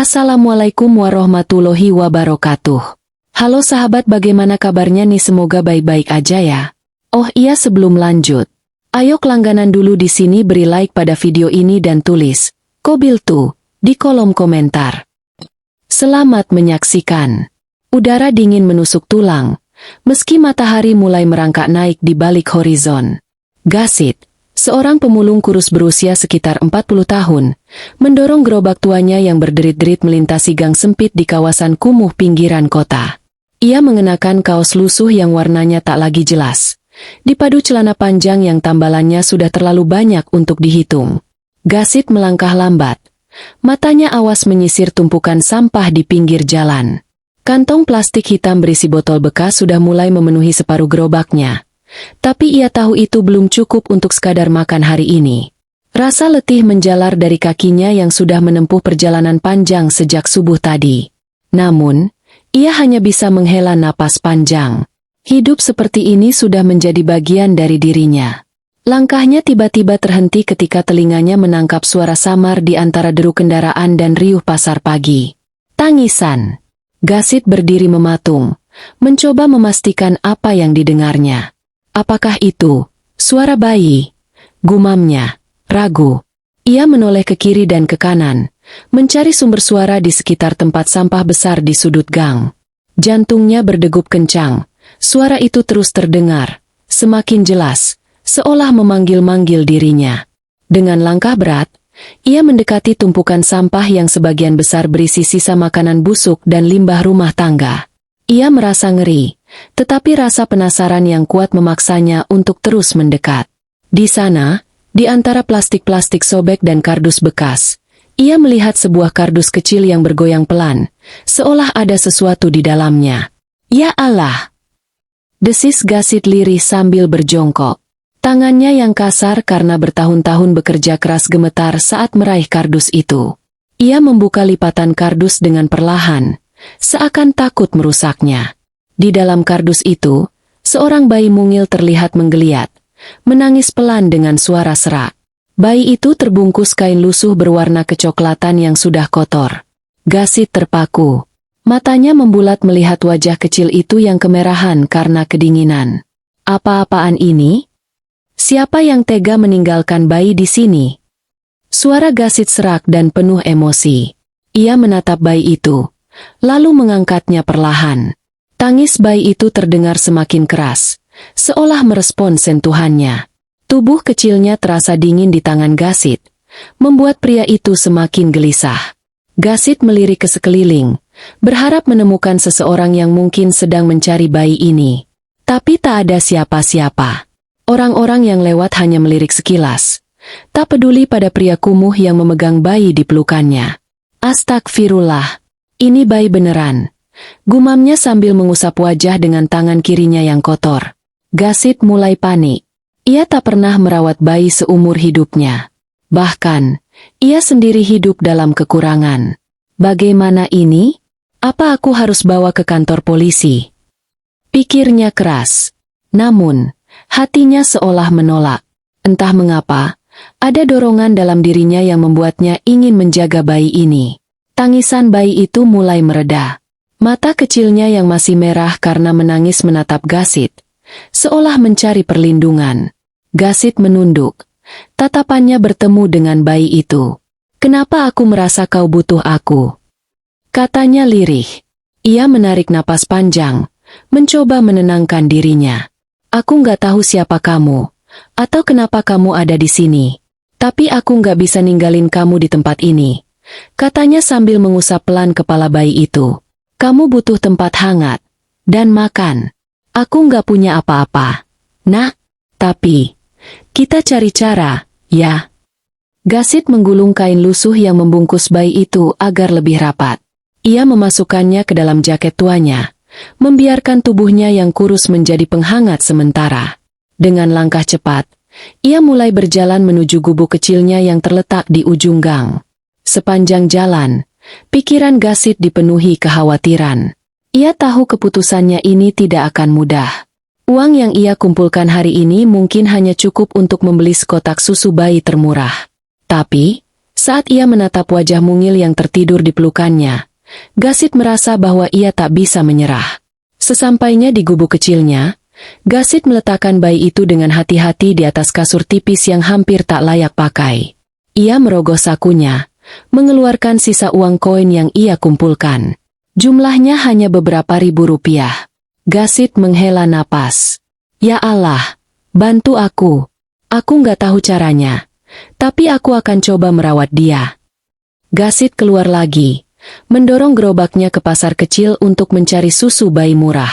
Assalamualaikum warahmatullahi wabarakatuh. Halo sahabat, bagaimana kabarnya nih? Semoga baik-baik aja ya. Oh iya, sebelum lanjut, ayo langganan dulu di sini, beri like pada video ini dan tulis Kobil tuh di kolom komentar. Selamat menyaksikan. Udara dingin menusuk tulang, meski matahari mulai merangkak naik di balik horizon. Gasit, seorang pemulung kurus berusia sekitar 40 tahun, mendorong gerobak tuanya yang berderit-derit melintasi gang sempit di kawasan kumuh pinggiran kota. Ia mengenakan kaos lusuh yang warnanya tak lagi jelas, dipadu celana panjang yang tambalannya sudah terlalu banyak untuk dihitung. Gasit melangkah lambat, matanya awas menyisir tumpukan sampah di pinggir jalan. Kantong plastik hitam berisi botol bekas sudah mulai memenuhi separuh gerobaknya. Tapi ia tahu itu belum cukup untuk sekadar makan hari ini. Rasa letih menjalar dari kakinya yang sudah menempuh perjalanan panjang sejak subuh tadi. Namun, ia hanya bisa menghela napas panjang. Hidup seperti ini sudah menjadi bagian dari dirinya. Langkahnya tiba-tiba terhenti ketika telinganya menangkap suara samar di antara deru kendaraan dan riuh pasar pagi. Tangisan. Gasit berdiri mematung, mencoba memastikan apa yang didengarnya. Apakah itu suara bayi? Gumamnya, ragu. Ia menoleh ke kiri dan ke kanan, mencari sumber suara di sekitar tempat sampah besar di sudut gang. Jantungnya berdegup kencang, suara itu terus terdengar, semakin jelas, seolah memanggil-manggil dirinya. Dengan langkah berat, ia mendekati tumpukan sampah yang sebagian besar berisi sisa makanan busuk dan limbah rumah tangga. Ia merasa ngeri, tetapi rasa penasaran yang kuat memaksanya untuk terus mendekat. Di sana, di antara plastik-plastik sobek dan kardus bekas, ia melihat sebuah kardus kecil yang bergoyang pelan, seolah ada sesuatu di dalamnya. Ya Allah! Desis Gasit lirih sambil berjongkok. Tangannya yang kasar karena bertahun-tahun bekerja keras gemetar saat meraih kardus itu. Ia membuka lipatan kardus dengan perlahan, seakan takut merusaknya. Di dalam kardus itu, seorang bayi mungil terlihat menggeliat, menangis pelan dengan suara serak. Bayi itu terbungkus kain lusuh berwarna kecoklatan yang sudah kotor. Gasit terpaku. Matanya membulat melihat wajah kecil itu yang kemerahan karena kedinginan. Apa-apaan ini? Siapa yang tega meninggalkan bayi di sini? Suara Gasit serak dan penuh emosi. Ia menatap bayi itu, lalu mengangkatnya perlahan. Tangis bayi itu terdengar semakin keras, seolah merespon sentuhannya. Tubuh kecilnya terasa dingin di tangan Gasit, membuat pria itu semakin gelisah. Gasit melirik ke sekeliling, berharap menemukan seseorang yang mungkin sedang mencari bayi ini. Tapi tak ada siapa-siapa. Orang-orang yang lewat hanya melirik sekilas, tak peduli pada pria kumuh yang memegang bayi di pelukannya. Astagfirullah, ini bayi beneran. Gumamnya sambil mengusap wajah dengan tangan kirinya yang kotor. Gasit mulai panik. Ia tak pernah merawat bayi seumur hidupnya. Bahkan, ia sendiri hidup dalam kekurangan. Bagaimana ini? Apa aku harus bawa ke kantor polisi? Pikirnya keras. Namun, hatinya seolah menolak. Entah mengapa, ada dorongan dalam dirinya yang membuatnya ingin menjaga bayi ini. Tangisan bayi itu mulai mereda. Mata kecilnya yang masih merah karena menangis menatap Gasit, seolah mencari perlindungan. Gasit menunduk. Tatapannya bertemu dengan bayi itu. "Kenapa aku merasa kau butuh aku?" Katanya lirih. Ia menarik napas panjang, mencoba menenangkan dirinya. "Aku nggak tahu siapa kamu, atau kenapa kamu ada di sini. Tapi aku nggak bisa ninggalin kamu di tempat ini," katanya sambil mengusap pelan kepala bayi itu. "Kamu butuh tempat hangat dan makan. Aku nggak punya apa-apa, Nak. Tapi kita cari cara, ya." Gasit menggulung kain lusuh yang membungkus bayi itu agar lebih rapat. Ia memasukkannya ke dalam jaket tuanya, membiarkan tubuhnya yang kurus menjadi penghangat sementara. Dengan langkah cepat, ia mulai berjalan menuju gubuk kecilnya yang terletak di ujung gang. Sepanjang jalan, pikiran Gasit dipenuhi kekhawatiran. Ia tahu keputusannya ini tidak akan mudah. Uang yang ia kumpulkan hari ini mungkin hanya cukup untuk membeli sekotak susu bayi termurah. Tapi, Saat ia menatap wajah mungil yang tertidur di pelukannya, Gasit merasa bahwa ia tak bisa menyerah. Sesampainya di gubuk kecilnya, Gasit meletakkan bayi itu dengan hati-hati di atas kasur tipis yang hampir tak layak pakai. Ia merogoh sakunya, mengeluarkan sisa uang koin yang ia kumpulkan. Jumlahnya hanya beberapa ribu rupiah. Gasit menghela napas. Ya Allah, bantu aku. Aku nggak tahu caranya, tapi aku akan coba merawat dia. Gasit keluar lagi, mendorong gerobaknya ke pasar kecil untuk mencari susu bayi murah.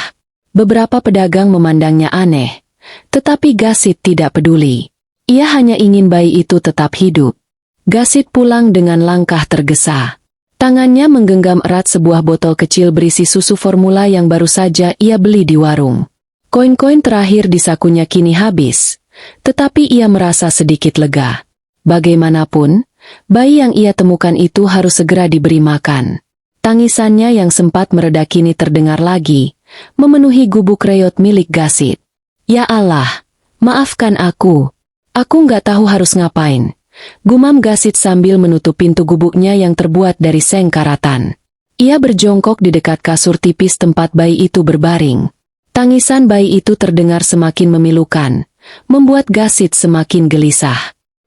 Beberapa pedagang memandangnya aneh, tetapi Gasit tidak peduli. Ia hanya ingin bayi itu tetap hidup. Gasit pulang dengan langkah tergesa. Tangannya menggenggam erat sebuah botol kecil berisi susu formula yang baru saja ia beli di warung. Koin-koin terakhir di sakunya kini habis, tetapi ia merasa sedikit lega. Bagaimanapun, bayi yang ia temukan itu harus segera diberi makan. Tangisannya yang sempat mereda kini terdengar lagi, memenuhi gubuk reot milik Gasit. Ya Allah, maafkan aku. Aku nggak tahu harus ngapain. Gumam Gasit sambil menutup pintu gubuknya yang terbuat dari seng karatan. Ia berjongkok di dekat kasur tipis tempat bayi itu berbaring. Tangisan bayi itu terdengar semakin memilukan, membuat Gasit semakin gelisah.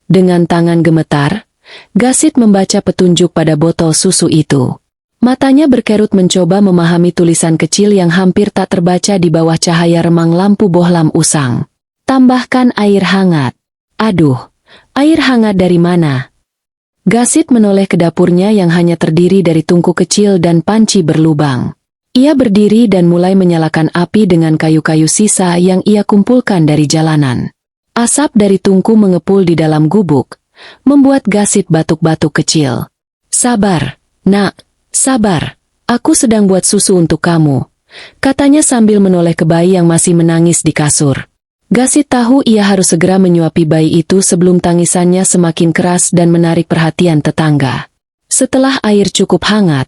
Dengan tangan gemetar, Gasit membaca petunjuk pada botol susu itu. Matanya berkerut mencoba memahami tulisan kecil yang hampir tak terbaca di bawah cahaya remang lampu bohlam usang. Tambahkan air hangat. Aduh, air hangat dari mana? Gasit menoleh ke dapurnya yang hanya terdiri dari tungku kecil dan panci berlubang. Ia berdiri dan mulai menyalakan api dengan kayu-kayu sisa yang ia kumpulkan dari jalanan. Asap dari tungku mengepul di dalam gubuk, membuat Gasit batuk-batuk kecil. Sabar, nak, sabar. Aku sedang buat susu untuk kamu, katanya sambil menoleh ke bayi yang masih menangis di kasur. Gasit tahu ia harus segera menyuapi bayi itu sebelum tangisannya semakin keras dan menarik perhatian tetangga. Setelah air cukup hangat,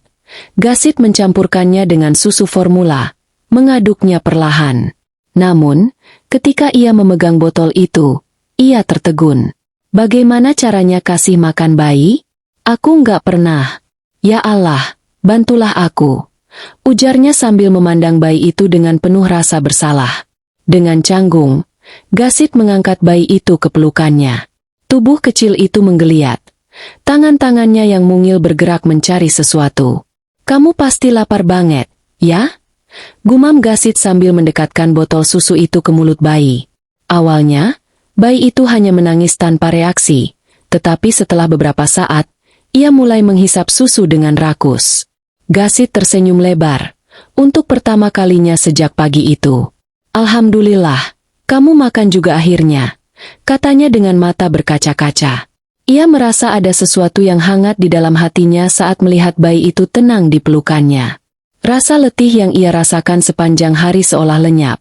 Gasit mencampurkannya dengan susu formula, mengaduknya perlahan. Namun, ketika ia memegang botol itu, ia tertegun. Bagaimana caranya kasih makan bayi? Aku nggak pernah. Ya Allah, bantulah aku, ujarnya sambil memandang bayi itu dengan penuh rasa bersalah. Dengan canggung, Gasit mengangkat bayi itu ke pelukannya. Tubuh kecil itu menggeliat. Tangan-tangannya yang mungil bergerak mencari sesuatu. Kamu pasti lapar banget, ya? Gumam Gasit sambil mendekatkan botol susu itu ke mulut bayi. Awalnya, bayi itu hanya menangis tanpa reaksi, tetapi setelah beberapa saat, ia mulai menghisap susu dengan rakus. Gasit tersenyum lebar, untuk pertama kalinya sejak pagi itu. Alhamdulillah, kamu makan juga akhirnya, katanya dengan mata berkaca-kaca. Ia merasa ada sesuatu yang hangat di dalam hatinya saat melihat bayi itu tenang di pelukannya. Rasa letih yang ia rasakan sepanjang hari seolah lenyap,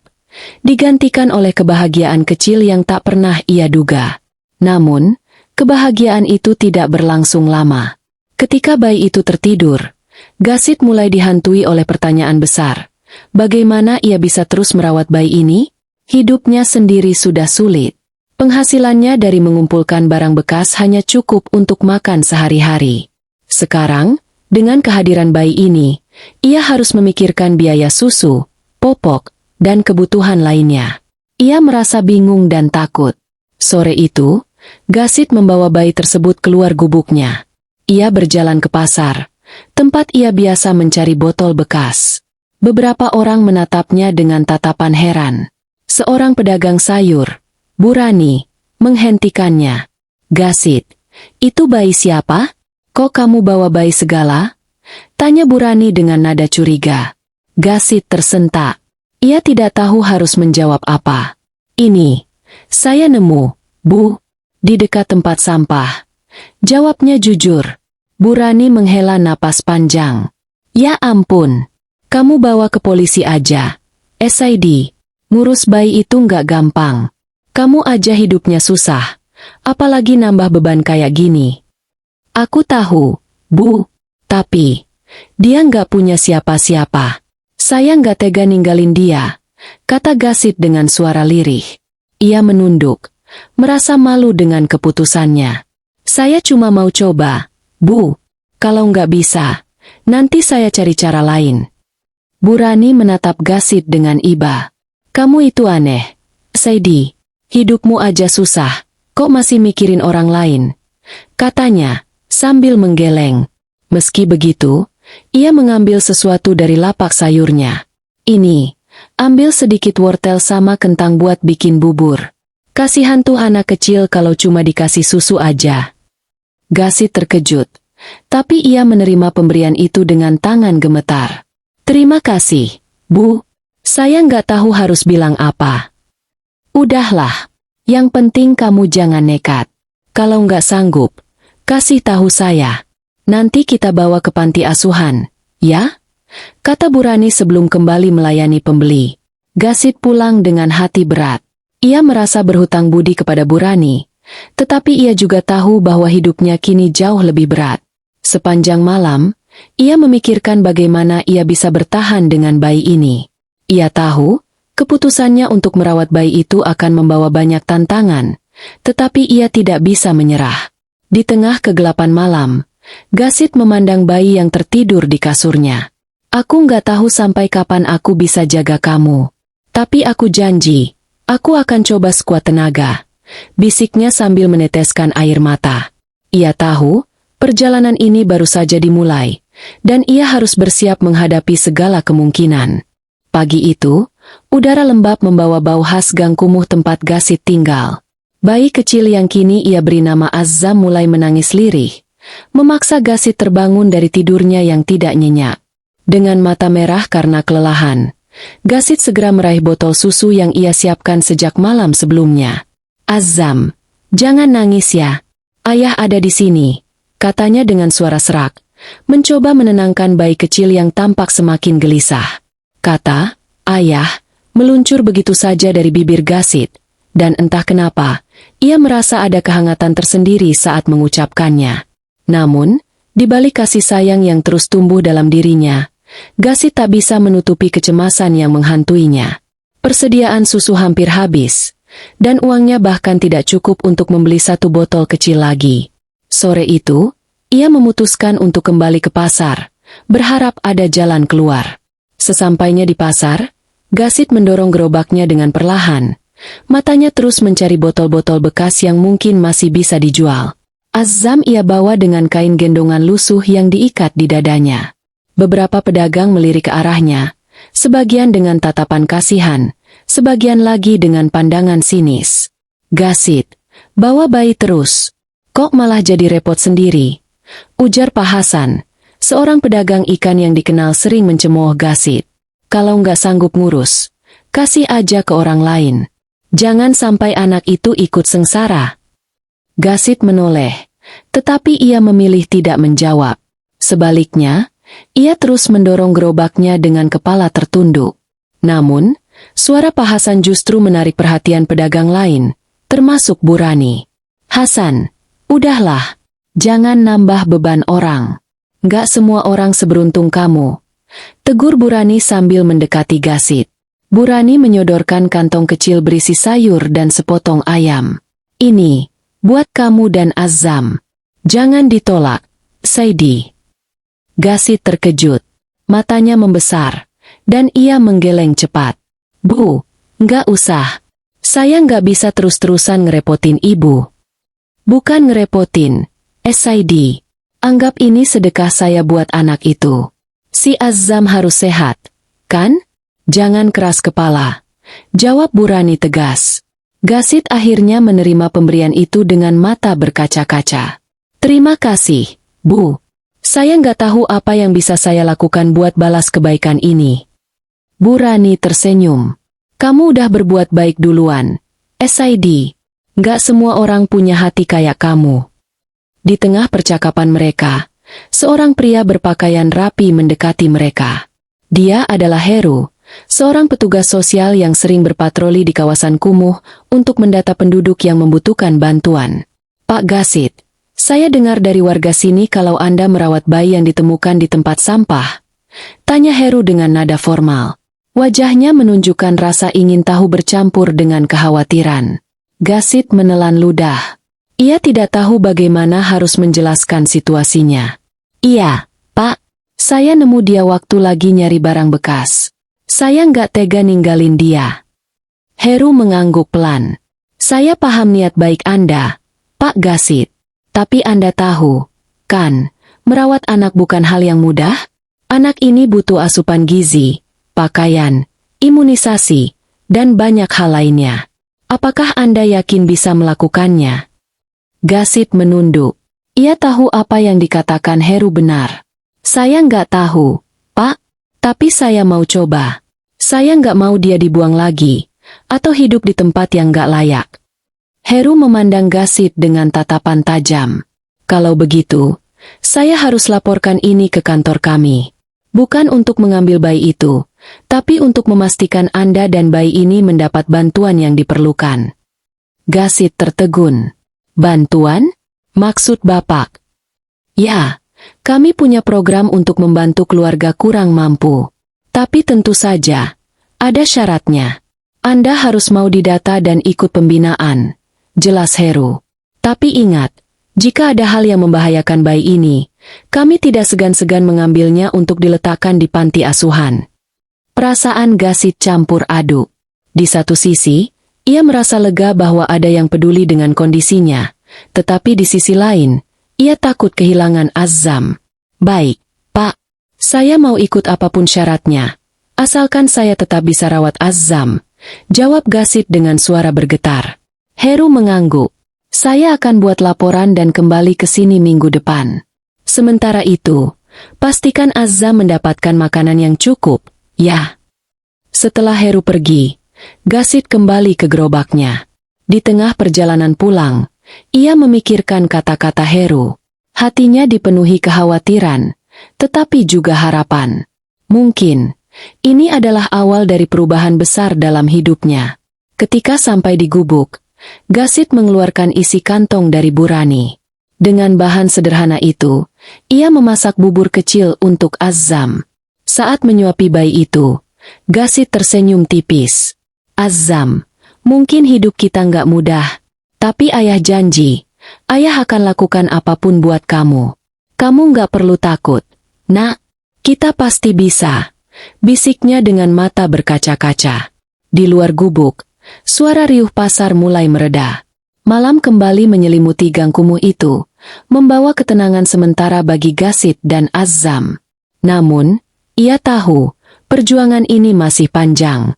digantikan oleh kebahagiaan kecil yang tak pernah ia duga. Namun, kebahagiaan itu tidak berlangsung lama. Ketika bayi itu tertidur, Gasit mulai dihantui oleh pertanyaan besar. Bagaimana ia bisa terus merawat bayi ini? Hidupnya sendiri sudah sulit. Penghasilannya dari mengumpulkan barang bekas hanya cukup untuk makan sehari-hari. Sekarang, dengan kehadiran bayi ini, ia harus memikirkan biaya susu, popok, dan kebutuhan lainnya. Ia merasa bingung dan takut. Sore itu, Gasit membawa bayi tersebut keluar gubuknya. Ia berjalan ke pasar, tempat ia biasa mencari botol bekas. Beberapa orang menatapnya dengan tatapan heran. Seorang pedagang sayur, Burani, menghentikannya. Gasit, itu bayi siapa? Kok kamu bawa bayi segala? Tanya Burani dengan nada curiga. Gasit tersentak. Ia tidak tahu harus menjawab apa. Ini, saya nemu, Bu, di dekat tempat sampah. Jawabnya jujur. Burani menghela napas panjang. Ya ampun, kamu bawa ke polisi aja. SID, ngurus bayi itu nggak gampang. Kamu aja hidupnya susah, apalagi nambah beban kayak gini. Aku tahu, Bu, tapi dia nggak punya siapa-siapa. Saya nggak tega ninggalin dia, kata Gasit dengan suara lirih. Ia menunduk, merasa malu dengan keputusannya. Saya cuma mau coba, Bu. Kalau nggak bisa, nanti saya cari cara lain. Bu Rani menatap Gasit dengan iba. Kamu itu aneh, Saidi. Hidupmu aja susah, kok masih mikirin orang lain? Katanya, sambil menggeleng. Meski begitu, ia mengambil sesuatu dari lapak sayurnya. Ini, ambil sedikit wortel sama kentang buat bikin bubur. Kasihan tuh anak kecil kalau cuma dikasih susu aja. Gasit terkejut, tapi ia menerima pemberian itu dengan tangan gemetar. Terima kasih, Bu. Saya nggak tahu harus bilang apa. Udahlah, yang penting kamu jangan nekat. Kalau nggak sanggup, kasih tahu saya. Nanti kita bawa ke panti asuhan, ya? Kata Bu Rani sebelum kembali melayani pembeli. Gasit pulang dengan hati berat. Ia merasa berhutang budi kepada Bu Rani, tetapi ia juga tahu bahwa hidupnya kini jauh lebih berat. Sepanjang malam, ia memikirkan bagaimana ia bisa bertahan dengan bayi ini. Ia tahu, keputusannya untuk merawat bayi itu akan membawa banyak tantangan, tetapi ia tidak bisa menyerah. Di tengah kegelapan malam, Gasit memandang bayi yang tertidur di kasurnya. Aku nggak tahu sampai kapan aku bisa jaga kamu. Tapi aku janji, aku akan coba sekuat tenaga, bisiknya sambil meneteskan air mata. Ia tahu, perjalanan ini baru saja dimulai, dan ia harus bersiap menghadapi segala kemungkinan. Pagi itu, udara lembab membawa bau khas gang kumuh tempat Gasit tinggal. Bayi kecil yang kini ia beri nama Azzam mulai menangis lirih, memaksa Gasit terbangun dari tidurnya yang tidak nyenyak. Dengan mata merah karena kelelahan, Gasit segera meraih botol susu yang ia siapkan sejak malam sebelumnya. Azzam, jangan nangis ya. Ayah ada di sini, katanya dengan suara serak, mencoba menenangkan bayi kecil yang tampak semakin gelisah. Kata, ayah, meluncur begitu saja dari bibir Gasit, dan entah kenapa, ia merasa ada kehangatan tersendiri saat mengucapkannya. Namun, di balik kasih sayang yang terus tumbuh dalam dirinya, Gasit tak bisa menutupi kecemasan yang menghantuinya. Persediaan susu hampir habis, dan uangnya bahkan tidak cukup untuk membeli satu botol kecil lagi. Sore itu, ia memutuskan untuk kembali ke pasar, berharap ada jalan keluar. Sesampainya di pasar, Gasit mendorong gerobaknya dengan perlahan. Matanya terus mencari botol-botol bekas yang mungkin masih bisa dijual. Azzam ia bawa dengan kain gendongan lusuh yang diikat di dadanya. Beberapa pedagang melirik ke arahnya, sebagian dengan tatapan kasihan, sebagian lagi dengan pandangan sinis. Gasit, bawa bayi terus. Kok malah jadi repot sendiri? Ujar Pak Hasan, seorang pedagang ikan yang dikenal sering mencemooh Gasit. Kalau nggak sanggup ngurus, kasih aja ke orang lain. Jangan sampai anak itu ikut sengsara. Gasit menoleh, tetapi ia memilih tidak menjawab. Sebaliknya, ia terus mendorong gerobaknya dengan kepala tertunduk. Namun, suara Pak Hasan justru menarik perhatian pedagang lain, termasuk Bu Rani. Hasan, udahlah, jangan nambah beban orang. Nggak semua orang seberuntung kamu. Tegur Bu Rani sambil mendekati Gasit. Bu Rani menyodorkan kantong kecil berisi sayur dan sepotong ayam. Ini, buat kamu dan Azzam. Jangan ditolak, Saidi. Gasit terkejut. Matanya membesar, dan ia menggeleng cepat. Bu, nggak usah. Saya nggak bisa terus-terusan ngerepotin ibu. Bukan ngerepotin, Saidi. Anggap ini sedekah saya buat anak itu. Si Azzam harus sehat, kan? Jangan keras kepala, jawab Bu Rani tegas. Gasit akhirnya menerima pemberian itu dengan mata berkaca-kaca. Terima kasih, Bu. Saya nggak tahu apa yang bisa saya lakukan buat balas kebaikan ini. Bu Rani tersenyum. Kamu udah berbuat baik duluan, Saidi. Nggak semua orang punya hati kayak kamu. Di tengah percakapan mereka, seorang pria berpakaian rapi mendekati mereka. Dia adalah Heru, seorang petugas sosial yang sering berpatroli di kawasan kumuh untuk mendata penduduk yang membutuhkan bantuan. Pak Gasit, saya dengar dari warga sini kalau Anda merawat bayi yang ditemukan di tempat sampah. Tanya Heru dengan nada formal. Wajahnya menunjukkan rasa ingin tahu bercampur dengan kekhawatiran. Gasit menelan ludah. Ia tidak tahu bagaimana harus menjelaskan situasinya. Iya, Pak. Saya nemu dia waktu lagi nyari barang bekas. Saya nggak tega ninggalin dia. Heru mengangguk pelan. Saya paham niat baik Anda, Pak Gasit. Tapi Anda tahu, kan, merawat anak bukan hal yang mudah? Anak ini butuh asupan gizi, pakaian, imunisasi, dan banyak hal lainnya. Apakah Anda yakin bisa melakukannya? Gasit menunduk. Ia tahu apa yang dikatakan Heru benar. Saya nggak tahu, Pak. Tapi saya mau coba. Saya nggak mau dia dibuang lagi, atau hidup di tempat yang nggak layak. Heru memandang Gasit dengan tatapan tajam. Kalau begitu, saya harus laporkan ini ke kantor kami. Bukan untuk mengambil bayi itu, tapi untuk memastikan Anda dan bayi ini mendapat bantuan yang diperlukan. Gasit tertegun. Bantuan? Maksud Bapak? Ya, kami punya program untuk membantu keluarga kurang mampu. Tapi tentu saja, ada syaratnya. Anda harus mau didata dan ikut pembinaan. Jelas Heru. Tapi ingat, jika ada hal yang membahayakan bayi ini, kami tidak segan-segan mengambilnya untuk diletakkan di panti asuhan. Perasaan Gasit campur aduk. Di satu sisi, ia merasa lega bahwa ada yang peduli dengan kondisinya, tetapi di sisi lain, ia takut kehilangan Azam. Baik, Pak. Saya mau ikut apapun syaratnya. Asalkan saya tetap bisa rawat Azam, jawab Gasit dengan suara bergetar. Heru mengangguk. Saya akan buat laporan dan kembali ke sini minggu depan. Sementara itu, pastikan Azam mendapatkan makanan yang cukup, ya. Setelah Heru pergi, Gasit kembali ke gerobaknya. Di tengah perjalanan pulang, ia memikirkan kata-kata Heru. Hatinya dipenuhi kekhawatiran, tetapi juga harapan. Mungkin, ini adalah awal dari perubahan besar dalam hidupnya. Ketika sampai di gubuk, Gasit mengeluarkan isi kantong dari Burani. Dengan bahan sederhana itu, ia memasak bubur kecil untuk Azam. Saat menyuapi bayi itu, Gasit tersenyum tipis. Azam, mungkin hidup kita nggak mudah, tapi ayah janji, ayah akan lakukan apapun buat kamu. Kamu nggak perlu takut. Nak, kita pasti bisa, bisiknya dengan mata berkaca-kaca. Di luar gubuk, suara riuh pasar mulai mereda. Malam kembali menyelimuti gang kumuh itu, membawa ketenangan sementara bagi Gasit dan Azam. Namun, ia tahu, perjuangan ini masih panjang.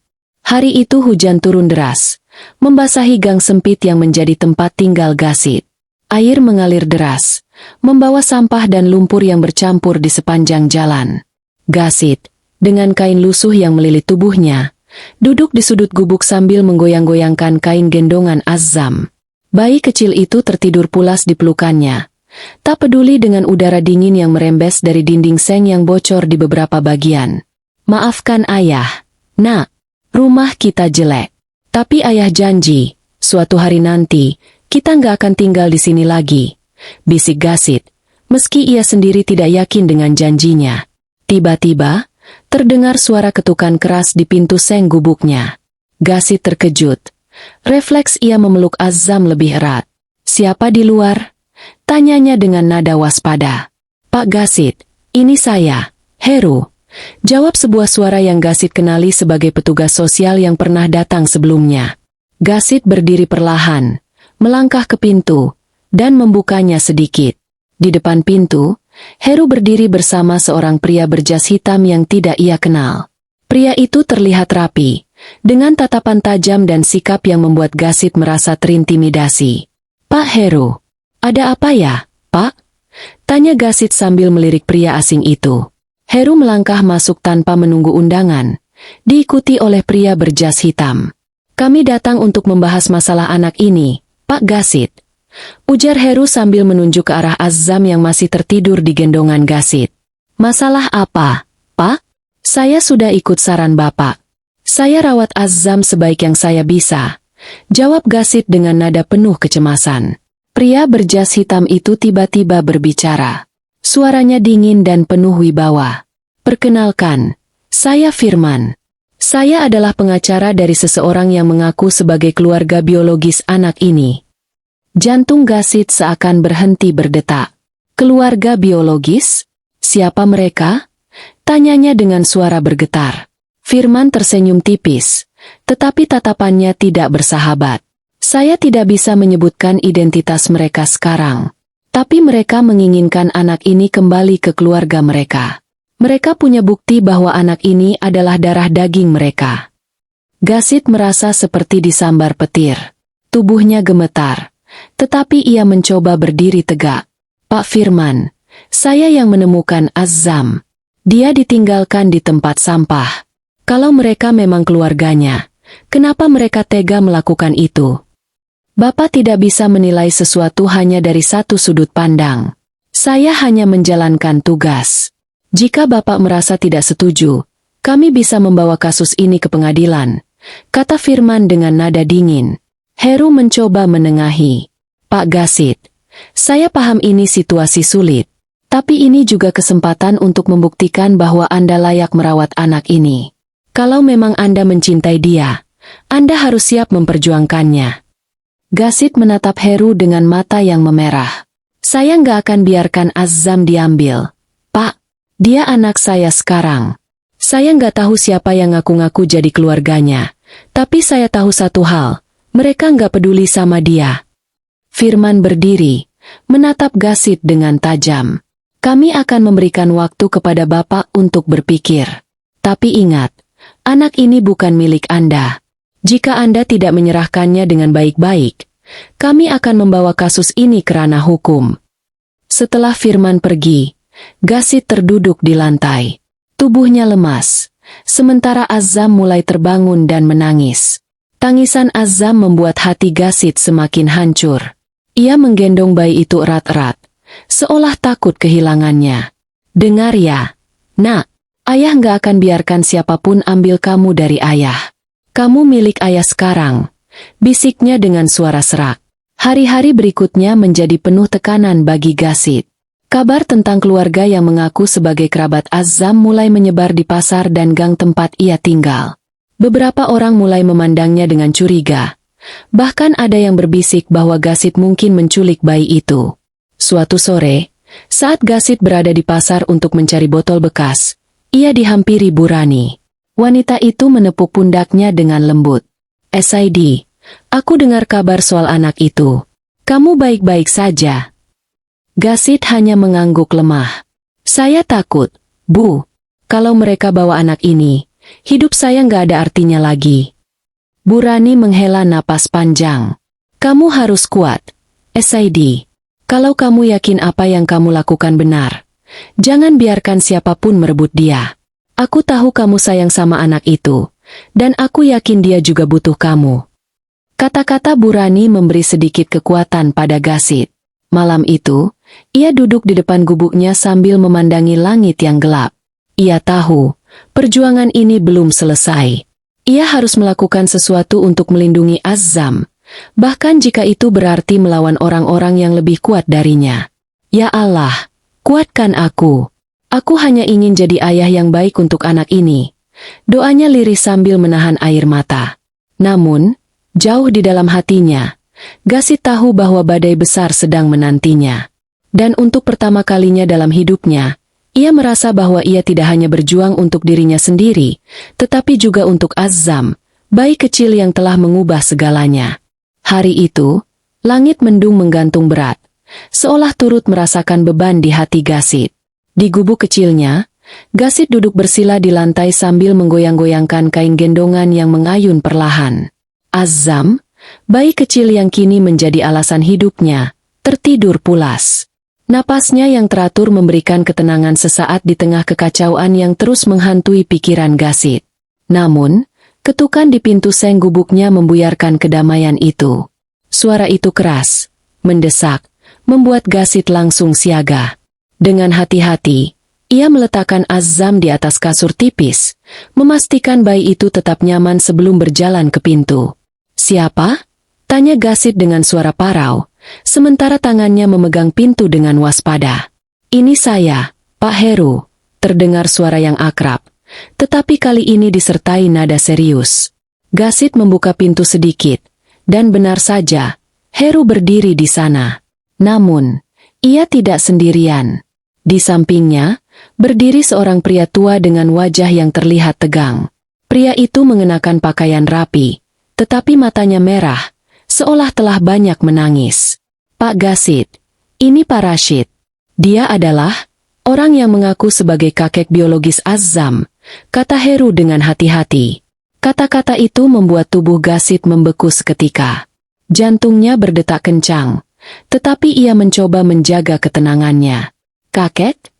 Hari itu hujan turun deras, membasahi gang sempit yang menjadi tempat tinggal Gasit. Air mengalir deras, membawa sampah dan lumpur yang bercampur di sepanjang jalan. Gasit, dengan kain lusuh yang melilit tubuhnya, duduk di sudut gubuk sambil menggoyang-goyangkan kain gendongan Azam. Bayi kecil itu tertidur pulas di pelukannya, tak peduli dengan udara dingin yang merembes dari dinding seng yang bocor di beberapa bagian. Maafkan ayah, nak, rumah kita jelek. Tapi ayah janji, suatu hari nanti, kita nggak akan tinggal di sini lagi, bisik Gasit, meski ia sendiri tidak yakin dengan janjinya. Tiba-tiba, terdengar suara ketukan keras di pintu seng gubuknya. Gasit terkejut. Refleks ia memeluk Azam lebih erat. Siapa di luar? Tanyanya dengan nada waspada. Pak Gasit, ini saya, Heru. Jawab sebuah suara yang Gasit kenali sebagai petugas sosial yang pernah datang sebelumnya. Gasit berdiri perlahan, melangkah ke pintu, dan membukanya sedikit. Di depan pintu, Heru berdiri bersama seorang pria berjas hitam yang tidak ia kenal. Pria itu terlihat rapi, dengan tatapan tajam dan sikap yang membuat Gasit merasa terintimidasi. Pak Heru, ada apa ya, Pak? Tanya Gasit sambil melirik pria asing itu. Heru melangkah masuk tanpa menunggu undangan, diikuti oleh pria berjas hitam. Kami datang untuk membahas masalah anak ini, Pak Gasit. Ujar Heru sambil menunjuk ke arah Azam yang masih tertidur di gendongan Gasit. Masalah apa, Pak? Saya sudah ikut saran Bapak. Saya rawat Azam sebaik yang saya bisa, jawab Gasit dengan nada penuh kecemasan. Pria berjas hitam itu tiba-tiba berbicara. Suaranya dingin dan penuh wibawa. Perkenalkan, saya Firman. Saya adalah pengacara dari seseorang yang mengaku sebagai keluarga biologis anak ini. Jantung Gasit seakan berhenti berdetak. Keluarga biologis? Siapa mereka? Tanyanya dengan suara bergetar. Firman tersenyum tipis, tetapi tatapannya tidak bersahabat. Saya tidak bisa menyebutkan identitas mereka sekarang. Tapi mereka menginginkan anak ini kembali ke keluarga mereka. Mereka punya bukti bahwa anak ini adalah darah daging mereka. Gasit merasa seperti disambar petir. Tubuhnya gemetar. Tetapi ia mencoba berdiri tegak. Pak Firman, saya yang menemukan Azam. Dia ditinggalkan di tempat sampah. Kalau mereka memang keluarganya, kenapa mereka tega melakukan itu? Bapak tidak bisa menilai sesuatu hanya dari satu sudut pandang. Saya hanya menjalankan tugas. Jika Bapak merasa tidak setuju, kami bisa membawa kasus ini ke pengadilan, kata Firman dengan nada dingin. Heru mencoba menengahi. Pak Gasit, saya paham ini situasi sulit, tapi ini juga kesempatan untuk membuktikan bahwa Anda layak merawat anak ini. Kalau memang Anda mencintai dia, Anda harus siap memperjuangkannya. Gasit menatap Heru dengan mata yang memerah. Saya nggak akan biarkan Azam diambil. Pak, dia anak saya sekarang. Saya nggak tahu siapa yang ngaku-ngaku jadi keluarganya, tapi saya tahu satu hal, mereka nggak peduli sama dia. Firman berdiri, menatap Gasit dengan tajam. Kami akan memberikan waktu kepada Bapak untuk berpikir. Tapi ingat, anak ini bukan milik Anda. Jika Anda tidak menyerahkannya dengan baik-baik, kami akan membawa kasus ini ke ranah hukum. Setelah Firman pergi, Gasit terduduk di lantai. Tubuhnya lemas, sementara Azam mulai terbangun dan menangis. Tangisan Azam membuat hati Gasit semakin hancur. Ia menggendong bayi itu erat-erat, seolah takut kehilangannya. Dengar ya, Nak, ayah nggak akan biarkan siapapun ambil kamu dari ayah. Kamu milik ayah sekarang, bisiknya dengan suara serak. Hari-hari berikutnya menjadi penuh tekanan bagi Gasit. Kabar tentang keluarga yang mengaku sebagai kerabat Azam mulai menyebar di pasar dan gang tempat ia tinggal. Beberapa orang mulai memandangnya dengan curiga. Bahkan ada yang berbisik bahwa Gasit mungkin menculik bayi itu. Suatu sore, saat Gasit berada di pasar untuk mencari botol bekas, ia dihampiri Burani. Wanita itu menepuk pundaknya dengan lembut. SID, aku dengar kabar soal anak itu. Kamu baik-baik saja? Gasit hanya mengangguk lemah. Saya takut, Bu. Kalau mereka bawa anak ini, hidup saya nggak ada artinya lagi. Burani menghela napas panjang. Kamu harus kuat, SID. Kalau kamu yakin apa yang kamu lakukan benar, jangan biarkan siapapun merebut dia. Aku tahu kamu sayang sama anak itu, dan aku yakin dia juga butuh kamu. Kata-kata Burani memberi sedikit kekuatan pada Gasit. Malam itu, ia duduk di depan gubuknya sambil memandangi langit yang gelap. Ia tahu, perjuangan ini belum selesai. Ia harus melakukan sesuatu untuk melindungi Azam, bahkan jika itu berarti melawan orang-orang yang lebih kuat darinya. Ya Allah, kuatkan aku. Aku hanya ingin jadi ayah yang baik untuk anak ini. Doanya lirih sambil menahan air mata. Namun, jauh di dalam hatinya, Gasit tahu bahwa badai besar sedang menantinya. Dan untuk pertama kalinya dalam hidupnya, ia merasa bahwa ia tidak hanya berjuang untuk dirinya sendiri, tetapi juga untuk Azam, bayi kecil yang telah mengubah segalanya. Hari itu, langit mendung menggantung berat, seolah turut merasakan beban di hati Gasit. Di gubuk kecilnya, Gasit duduk bersila di lantai sambil menggoyang-goyangkan kain gendongan yang mengayun perlahan. Azam, bayi kecil yang kini menjadi alasan hidupnya, tertidur pulas. Napasnya yang teratur memberikan ketenangan sesaat di tengah kekacauan yang terus menghantui pikiran Gasit. Namun, ketukan di pintu seng gubuknya membuyarkan kedamaian itu. Suara itu keras, mendesak, membuat Gasit langsung siaga. Dengan hati-hati, ia meletakkan Azam di atas kasur tipis, memastikan bayi itu tetap nyaman sebelum berjalan ke pintu. Siapa? Tanya Gasit dengan suara parau, sementara tangannya memegang pintu dengan waspada. Ini saya, Pak Heru, terdengar suara yang akrab, tetapi kali ini disertai nada serius. Gasit membuka pintu sedikit, dan benar saja, Heru berdiri di sana. Namun, ia tidak sendirian. Di sampingnya, berdiri seorang pria tua dengan wajah yang terlihat tegang. Pria itu mengenakan pakaian rapi, tetapi matanya merah, seolah telah banyak menangis. Pak Gasit, ini Pak Rashid. Dia adalah orang yang mengaku sebagai kakek biologis Azam, kata Heru dengan hati-hati. Kata-kata itu membuat tubuh Gasit membeku seketika. Jantungnya berdetak kencang, tetapi ia mencoba menjaga ketenangannya. Kakek?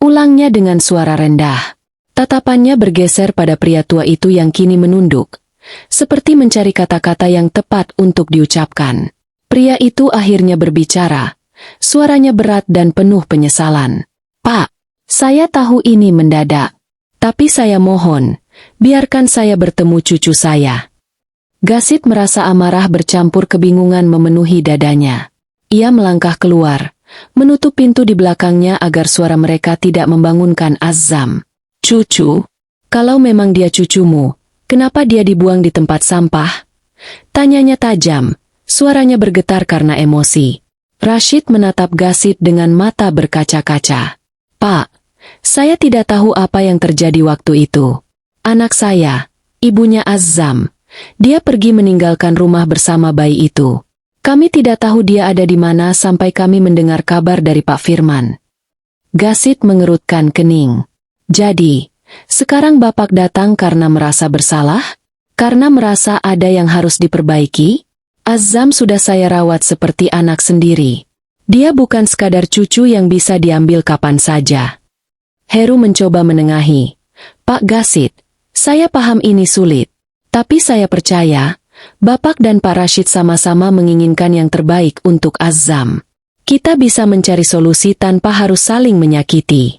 Ulangnya dengan suara rendah. Tatapannya bergeser pada pria tua itu yang kini menunduk, seperti mencari kata-kata yang tepat untuk diucapkan. Pria itu akhirnya berbicara, suaranya berat dan penuh penyesalan. Pak, saya tahu ini mendadak, tapi saya mohon, biarkan saya bertemu cucu saya. Gasit merasa amarah bercampur kebingungan memenuhi dadanya. Ia melangkah keluar, menutup pintu di belakangnya agar suara mereka tidak membangunkan Azam. Cucu? Kalau memang dia cucumu, kenapa dia dibuang di tempat sampah? Tanyanya tajam, suaranya bergetar karena emosi. Rashid menatap Gasit dengan mata berkaca-kaca. Pak, saya tidak tahu apa yang terjadi waktu itu. Anak saya, ibunya Azam, dia pergi meninggalkan rumah bersama bayi itu. Kami tidak tahu dia ada di mana sampai kami mendengar kabar dari Pak Firman. Gasit mengerutkan kening. Jadi, sekarang Bapak datang karena merasa bersalah? Karena merasa ada yang harus diperbaiki? Azam sudah saya rawat seperti anak sendiri. Dia bukan sekadar cucu yang bisa diambil kapan saja. Heru mencoba menengahi. Pak Gasit, saya paham ini sulit. Tapi saya percaya, Bapak dan Pak Rashid sama-sama menginginkan yang terbaik untuk Azam. Kita bisa mencari solusi tanpa harus saling menyakiti.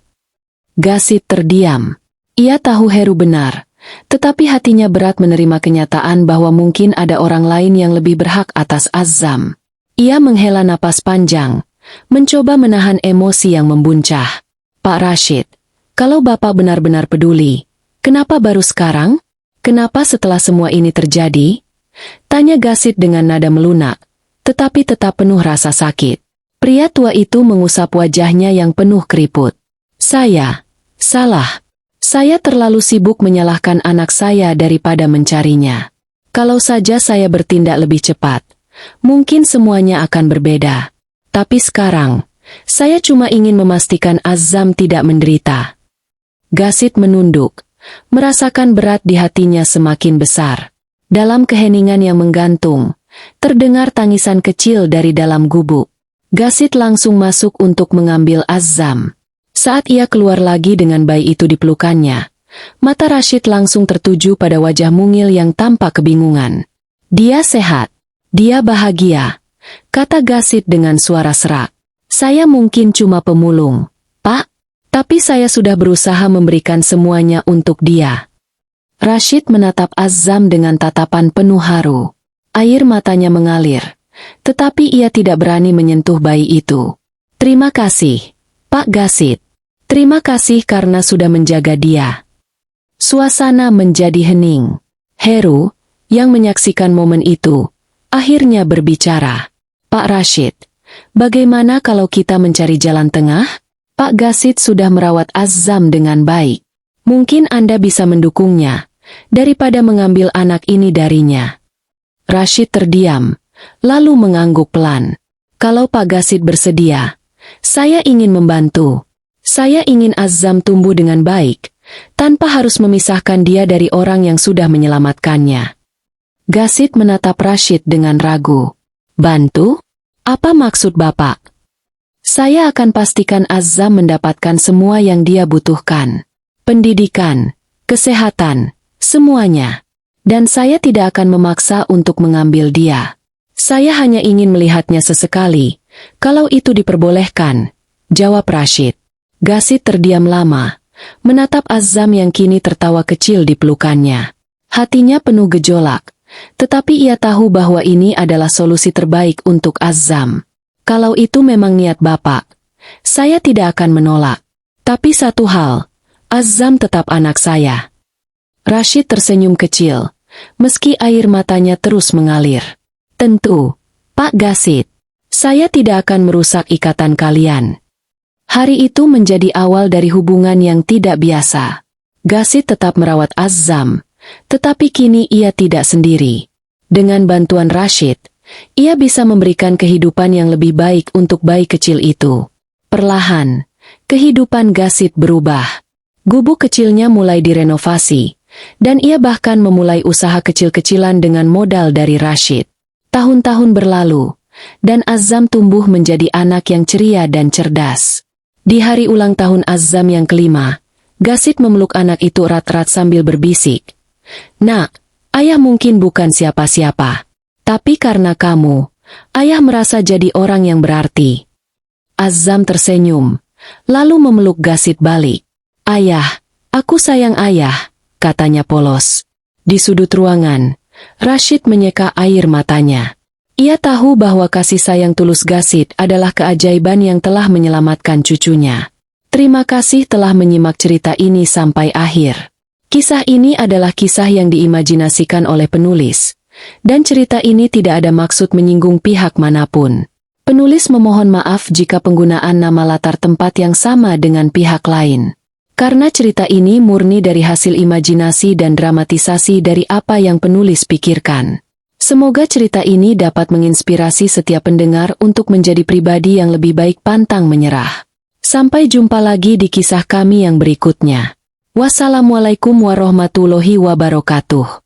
Gasit terdiam. Ia tahu Heru benar, tetapi hatinya berat menerima kenyataan bahwa mungkin ada orang lain yang lebih berhak atas Azam. Ia menghela napas panjang, mencoba menahan emosi yang membuncah. Pak Rashid, kalau Bapak benar-benar peduli, kenapa baru sekarang? Kenapa setelah semua ini terjadi? Tanya Gasit dengan nada melunak, tetapi tetap penuh rasa sakit. Pria tua itu mengusap wajahnya yang penuh keriput. Saya salah. Saya terlalu sibuk menyalahkan anak saya daripada mencarinya. Kalau saja saya bertindak lebih cepat, mungkin semuanya akan berbeda. Tapi sekarang, saya cuma ingin memastikan Azam tidak menderita. Gasit menunduk, merasakan berat di hatinya semakin besar. Dalam keheningan yang menggantung, terdengar tangisan kecil dari dalam gubuk. Gasit langsung masuk untuk mengambil Azam. Saat ia keluar lagi dengan bayi itu di pelukannya, mata Rashid langsung tertuju pada wajah mungil yang tampak kebingungan. Dia sehat. Dia bahagia, kata Gasit dengan suara serak. Saya mungkin cuma pemulung, Pak. Tapi saya sudah berusaha memberikan semuanya untuk dia. Rashid menatap Azam dengan tatapan penuh haru. Air matanya mengalir, tetapi ia tidak berani menyentuh bayi itu. Terima kasih, Pak Gasit. Terima kasih karena sudah menjaga dia. Suasana menjadi hening. Heru, yang menyaksikan momen itu, akhirnya berbicara. Pak Rashid, bagaimana kalau kita mencari jalan tengah? Pak Gasit sudah merawat Azam dengan baik. Mungkin Anda bisa mendukungnya, daripada mengambil anak ini darinya. Rashid terdiam, lalu mengangguk pelan. Kalau Pak Gasit bersedia, saya ingin membantu. Saya ingin Azam tumbuh dengan baik, tanpa harus memisahkan dia dari orang yang sudah menyelamatkannya. Gasit menatap Rashid dengan ragu. Bantu? Apa maksud Bapak? Saya akan pastikan Azam mendapatkan semua yang dia butuhkan. Pendidikan, kesehatan, semuanya. Dan saya tidak akan memaksa untuk mengambil dia. Saya hanya ingin melihatnya sesekali, kalau itu diperbolehkan, jawab Rashid. Gasit terdiam lama, menatap Azam yang kini tertawa kecil di pelukannya. Hatinya penuh gejolak, tetapi ia tahu bahwa ini adalah solusi terbaik untuk Azam. Kalau itu memang niat Bapak, saya tidak akan menolak. Tapi satu hal, Azam tetap anak saya. Rashid tersenyum kecil, meski air matanya terus mengalir. Tentu, Pak Gasit, saya tidak akan merusak ikatan kalian. Hari itu menjadi awal dari hubungan yang tidak biasa. Gasit tetap merawat Azam, tetapi kini ia tidak sendiri. Dengan bantuan Rashid, ia bisa memberikan kehidupan yang lebih baik untuk bayi kecil itu. Perlahan, kehidupan Gasit berubah. Gubuk kecilnya mulai direnovasi, dan ia bahkan memulai usaha kecil-kecilan dengan modal dari Rashid. Tahun-tahun berlalu, dan Azam tumbuh menjadi anak yang ceria dan cerdas. Di hari ulang tahun Azam yang kelima, Gasit memeluk anak itu erat-erat sambil berbisik, "Nak, ayah mungkin bukan siapa-siapa. Tapi karena kamu, ayah merasa jadi orang yang berarti." Azam tersenyum, lalu memeluk Gasit balik. "Ayah, aku sayang ayah," katanya polos. Di sudut ruangan, Rashid menyeka air matanya. Ia tahu bahwa kasih sayang tulus Gasit adalah keajaiban yang telah menyelamatkan cucunya. Terima kasih telah menyimak cerita ini sampai akhir. Kisah ini adalah kisah yang diimajinasikan oleh penulis, dan cerita ini tidak ada maksud menyinggung pihak manapun. Penulis memohon maaf jika penggunaan nama latar tempat yang sama dengan pihak lain. Karena cerita ini murni dari hasil imajinasi dan dramatisasi dari apa yang penulis pikirkan. Semoga cerita ini dapat menginspirasi setiap pendengar untuk menjadi pribadi yang lebih baik pantang menyerah. Sampai jumpa lagi di kisah kami yang berikutnya. Wassalamualaikum warahmatullahi wabarakatuh.